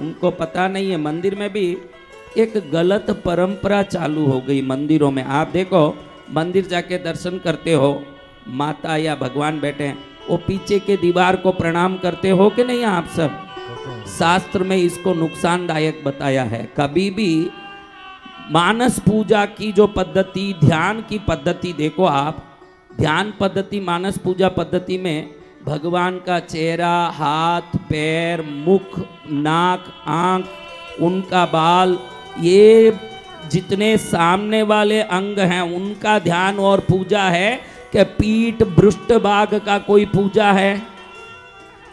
उनको पता नहीं है। मंदिर में भी एक गलत परंपरा चालू हो गई मंदिरों में। आप देखो, मंदिर जाके दर्शन करते हो, माता या भगवान बैठे हैं, वो पीछे के दीवार को प्रणाम करते हो कि नहीं आप सब? शास्त्र में इसको नुकसानदायक बताया है। कभी भी मानस पूजा की जो पद्धति, ध्यान की पद्धति देखो आप, ध्यान पद्धति, मानस पूजा पद्धति में भगवान का चेहरा, हाथ, पैर, मुख, नाक, आंख, उनका बाल, ये जितने सामने वाले अंग हैं उनका ध्यान और पूजा है। कि पीठ पृष्ठभाग का कोई पूजा है?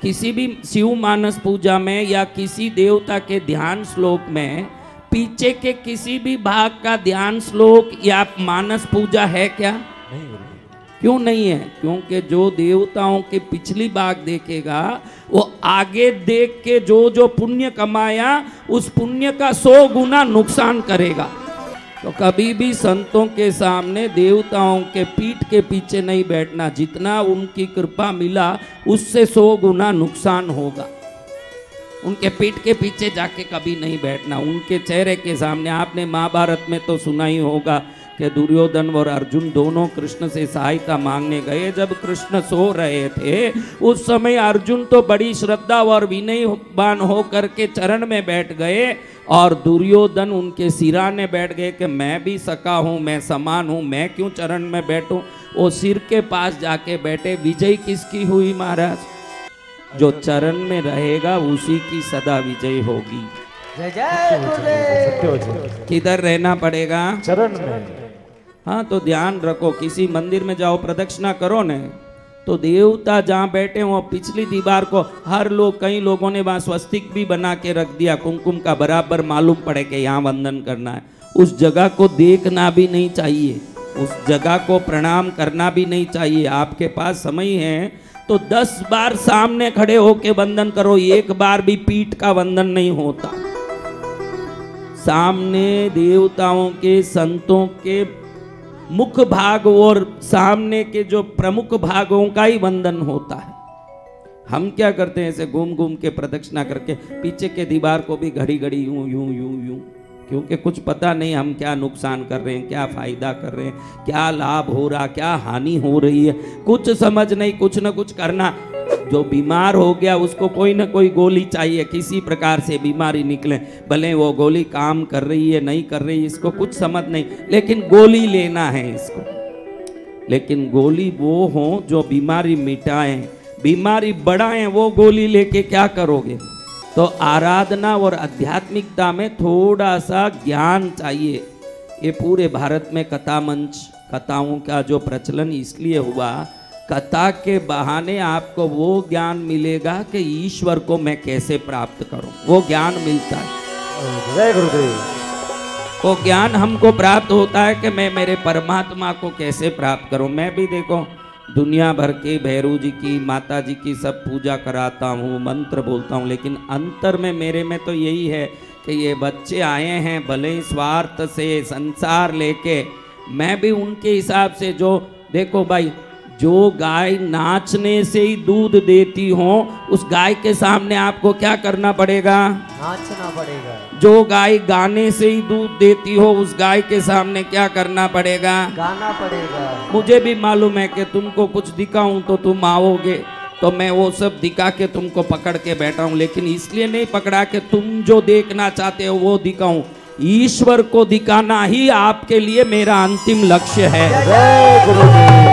किसी भी शिव मानस पूजा में या किसी देवता के ध्यान श्लोक में पीछे के किसी भी भाग का ध्यान श्लोक या मानस पूजा है क्या? नहीं। क्यों नहीं है? क्योंकि जो देवताओं के पिछली भाग देखेगा वो आगे देख के जो जो पुण्य कमाया उस पुण्य का 100 गुना नुकसान करेगा। तो कभी भी संतों के सामने देवताओं के पीठ के पीछे नहीं बैठना। जितना उनकी कृपा मिला उससे 100 गुना नुकसान होगा। उनके पीठ के पीछे जाके कभी नहीं बैठना, उनके चेहरे के सामने। आपने महाभारत में तो सुना ही होगा कि दुर्योधन और अर्जुन दोनों कृष्ण से सहायता मांगने गए। जब कृष्ण सो रहे थे उस समय अर्जुन तो बड़ी श्रद्धा और विनयवान होकर के चरण में बैठ गए और दुर्योधन उनके सिराने बैठ गए कि मैं भी सका हूँ, मैं समान हूँ, मैं क्यों चरण में बैठूं। वो सिर के पास जाके बैठे। विजय किसकी हुई महाराज? जो चरण में रहेगा उसी की सदा विजय होगी। जय जय। किधर रहना पड़ेगा? चरण में। हाँ, तो ध्यान रखो। किसी मंदिर में जाओ, प्रदक्षिणा करो न, तो देवता जहाँ बैठे हो पिछली दीवार को हर लोग, कई लोगों ने वहाँ स्वस्तिक भी बना के रख दिया, कुमकुम का, बराबर मालूम पड़े कि यहाँ वंदन करना है। उस जगह को देखना भी नहीं चाहिए, उस जगह को प्रणाम करना भी नहीं चाहिए। आपके पास समय है तो 10 बार सामने खड़े होके वंदन करो, एक बार भी पीठ का वंदन नहीं होता। सामने देवताओं के, संतों के मुख भाग और सामने के जो प्रमुख भागों का ही वंदन होता है। हम क्या करते हैं, ऐसे घूम घूम के प्रदक्षिणा करके पीछे के दीवार को भी घड़ी घड़ी यूं यूं यूं यूं, क्योंकि कुछ पता नहीं हम क्या नुकसान कर रहे हैं, क्या फायदा कर रहे हैं, क्या लाभ हो रहा, क्या हानि हो रही है, कुछ समझ नहीं। कुछ न कुछ करना। जो बीमार हो गया उसको कोई ना कोई गोली चाहिए, किसी प्रकार से बीमारी निकले, भले वो गोली काम कर रही है नहीं कर रही, इसको कुछ समझ नहीं, लेकिन गोली लेना है इसको। लेकिन गोली वो हो जो बीमारी मिटाएं, बीमारी बढ़ाएं, वो गोली लेके क्या करोगे? तो आराधना और आध्यात्मिकता में थोड़ा सा ज्ञान चाहिए। ये पूरे भारत में कथा मंच, कथाओं का जो प्रचलन इसलिए हुआ, कथा के बहाने आपको वो ज्ञान मिलेगा कि ईश्वर को मैं कैसे प्राप्त करूं, वो ज्ञान मिलता है। जय गुरुदेव। वो ज्ञान हमको प्राप्त होता है कि मैं मेरे परमात्मा को कैसे प्राप्त करूं। मैं भी देखो दुनिया भर के भैरू जी की, माता जी की सब पूजा कराता हूँ, मंत्र बोलता हूँ, लेकिन अंतर में मेरे में तो यही है कि ये बच्चे आए हैं भले स्वार्थ से संसार लेके, मैं भी उनके हिसाब से जो, देखो भाई, जो गाय नाचने से ही दूध देती हो उस गाय के सामने आपको क्या करना पड़ेगा? नाचना पड़ेगा। जो गाय गाने से ही दूध देती हो उस गाय के सामने क्या करना पड़ेगा? गाना पड़ेगा। मुझे भी मालूम है कि तुमको कुछ दिखाऊं तो तुम आओगे, तो मैं वो सब दिखा के तुमको पकड़ के बैठा हूं, लेकिन इसलिए नहीं पकड़ा कि तुम जो देखना चाहते हो वो दिखाऊं। ईश्वर को दिखाना ही आपके लिए मेरा अंतिम लक्ष्य है। जय गुरुदेव।